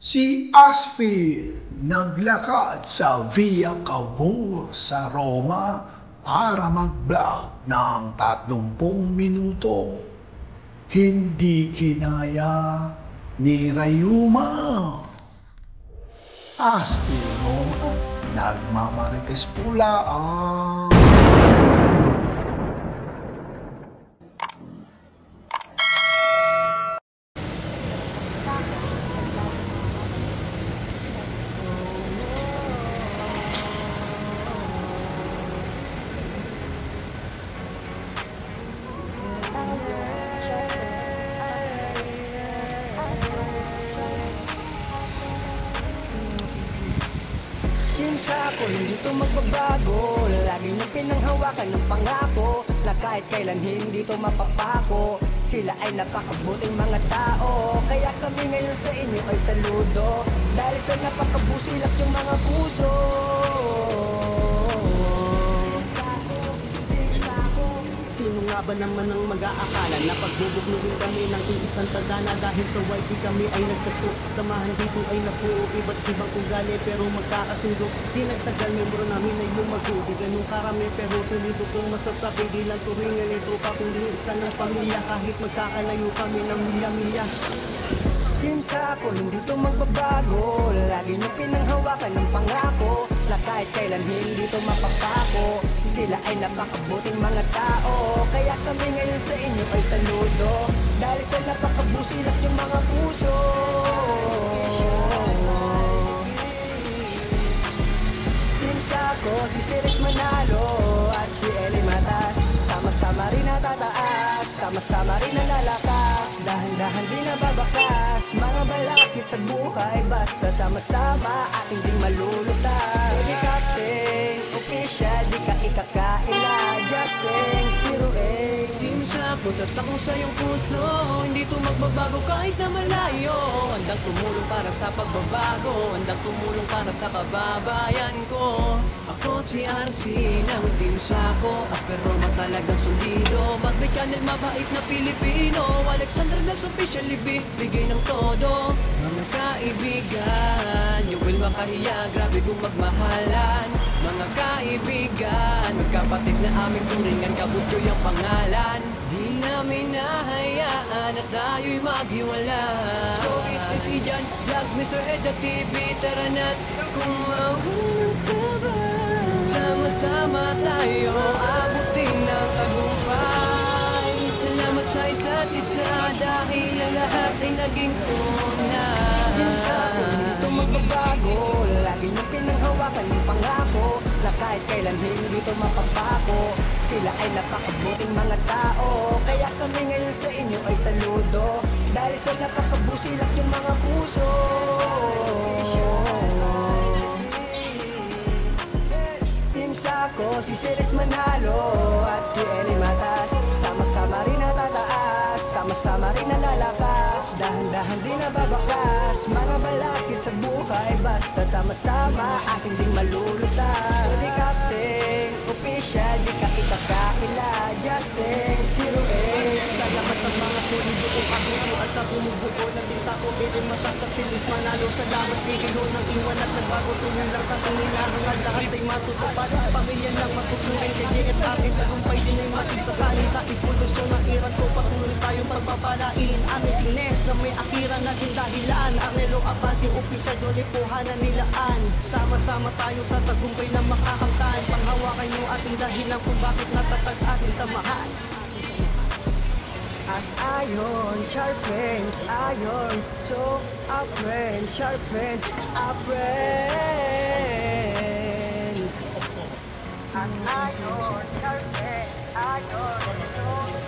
Si Asfi naglakad sa Via Cavour sa Roma para mag-vlog ng 30 minuto. Hindi kinaya ni Rayuma. Asfi Roma, nagmamarites pula ang... Ako, hindi to magbabago. Lagi niyong pinanghawakan ng pangako na kahit kailan hindi to mapapako. Sila ay napakabuting mga tao, kaya kami ngayon sa inyo ay saludo. Dahil sa napakabusilak yung mga puso. Sino nga ba naman ang mag-aakala na pagbubuklugin kami ng iisang tagana? Dahil sa YT kami ay nagtagpo, samahan dito ay napuo, iba't ibang ugali pero magkakasundo. Di nagtagal, membro namin ay lumago, di ganun karami pero solido kong masasabi. Di lang turingan ito pa kundi isa ng pamilya, kahit magkakalayo kami ng milya-milya. Team Sako, hindi to magbabago. Lagi niyong pinanghawakan ng pangako na kahit kailan hindi to mapapako. Sila ay napakabuting mga tao, kaya kami ngayon sa inyo ay saludo. Dahil sa napakabusilak yung mga puso. Team Sako, si Ceres Manalo at si Eli Matas, sama-sama rin natataas, sama-sama rin nalalakas. Dahan-dahan di nababakas, mga balakid sa buhay, basta sama-sama ating ding malulutas. Di captain, official, di ka ikakaila, Justin, zero A. Team Sako, tatakong sa iyong puso, hindi to magbabago kahit na malayo. Handang tumulong para sa pagbabago, handang tumulong para sa kababayan ko. Ako si RC ng Team Sako, pero matalagang solido. Magbe channel, mabait na Pilipino, Alexander Blas officially bigay ng todo. Mga kaibigan, you will makahiya, grabe kung magmahalan. Mga kaibigan, magkapatid na aming turingan, kabutyo yung pangalan. Di namin nahayaan at tayo'y maghiwala. So it is si John Vlog, Mr. Ed at TV, tara na't kumawalan sabay. Sama-sama tayo, abutin ng tagumpay. Salamat sa isa't isa, dahil ang lahat ay naging tunay. Team Sako, hindi to magbabago. Lagi niyong pinanghawakan ng pangako na kahit kailan hindi to mapapako. Sila ay napakabuting mga tao, kaya kami ngayon sa inyo ay saludo. Dahil sa napakabusilak yung mga puso. Team Sako, si Ceres Manalo at si Eli Matas, sama-sama rin natataas, sama-sama rin nalalakas. Dahan-dahan di nababakas, mga balakid sa buhay, basta sama-sama ating ding malulutas. Di captain, official, di ka ikakaila, Justin, zero A. Salamat sa mga solido kong kabuo at sa bumubuo ng Team Sako, Eli Matas sa Ceres Manalo. Salamat di kayo nang iwan at nagbago, tuloy lang sa tulinarang at lahat ay matutupad. Pamilya lang matuturing kay Jay at akin, tagumpay din ay matisasali sa ipulusyon ng iran ko. Patuloy tayong pagpapalain, aming sines na may akira naging dahilan. Arnelo Abante, official dole puhanan nilaan. Sama-sama tayo sa tagumpay na makakamtan. Panghawakan yung ating dahilan kung bakit natatag ating samahan. As iron sharpens iron, so our friends sharpens our friends. As iron sharpens iron, so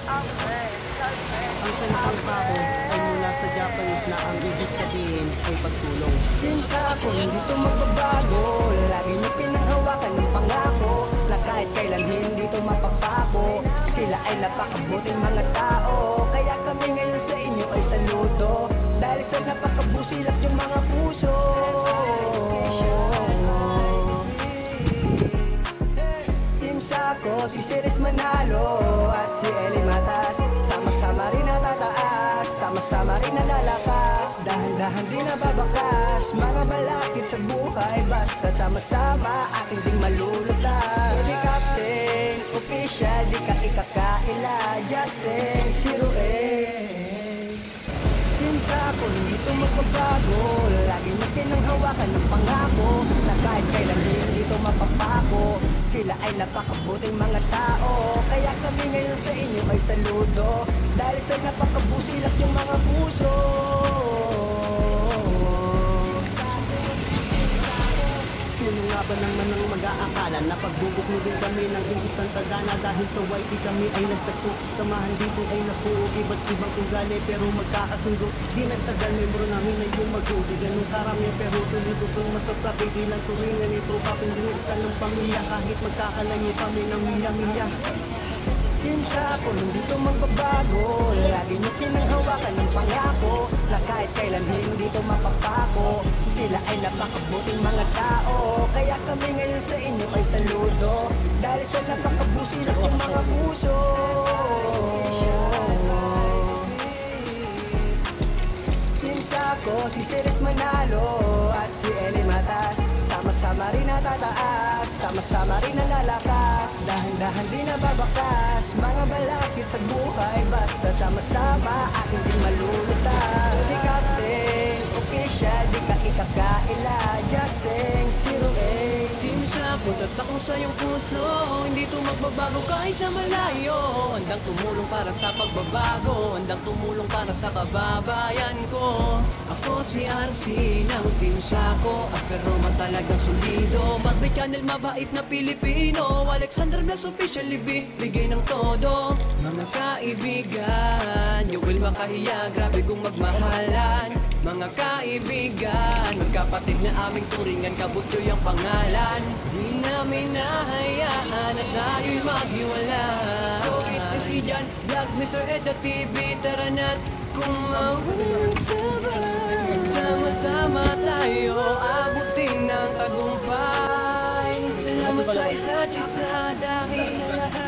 our friends sharpens Ang salitang Sako ay mula sa Japanese na ang ibig sabihin ay pagtulong. Team Sako, hindi to magbabago. Lagi niyo pinanghawakan ng pangako na kahit kailan hindi to mapapako. Sila ay napakabuting mga tao, kaya kami ngayon sa inyo ay saludo. Dahil sa napakabusilak yung mga puso. Team Sako, si Ceres Manalo at si Eli Matas, sama-sama rin natataas, sama-sama rin nalalakas. Dahan Dahan-dahan di nababakas, mga balakid sa buhay, basta't sama-sama ating ding malulutas. Di captain, official, di ka ikakaila, Justin, Zero A. Team Sako, hindi to magbabago, laging mo pinanghawakan ng pangako, na kahit kailan hindi to mapapako. Sila ay napakabuting mga tao, kaya kami ngayon sa inyo ay saludo, dahil sa napakabusilak yung mga puso. Sino nga ba naman ang mag-aakala na pagbubuklugin kami ng isang tagana, dahil sa YT kami ay nagtagpo, samahan dito ay napuo, iba't ibang ugali pero magkakasundo. Di nagtagal, membro namin ay yumago, di ganun karami pero solido kung masasabi, di lang turingan ito kapinding isa ng pamilya, kahit magkakalayo kami ng milya-milya. Team Sako, hindi to magbabago, lagi nyo pinanghawakan ng pangako, na kahit kailan hindi to mapapako. Sila ay napakabuting mga tao, kaya kami ngayon sa inyo ay saludo, dahil sa napakabusilak yung mga puso. Team Sako, si Ceres Manalo at si Eli Matas, sama-sama rin natataas, sama-sama rin nalalakas, dahan-dahan di nababakas, mga balakid sa buhay, basta't sama-sama ating din malulutas. Di captain, official, di ka ikakaila, Justin, Zero A. Team Sako, tatak mo sa iyong puso, hindi to magbabago kahit na malayo. Handang tumulong para sa pagbabago, handang tumulong para sa kababayan ko. Ako si RC ng Team Sako, at pero matalagang solido, Matbay Channel, mabait na Pilipino, Alexander Blas official, bigay ng todo. Mga kaibigan, you will makahiya, grabe kung magmahalan. Mga kaibigan, magkapatid na aming turingan, kabutyo yung pangalan. Di namin nahayaan na tayo'y maghiwala. So ito si Jan, Vlog, Mr. Ed at TV, tara na't kumawan sabay. Sama-sama tayo, abutin ng tagumpay. Salamat sa isa't isa dahil lahat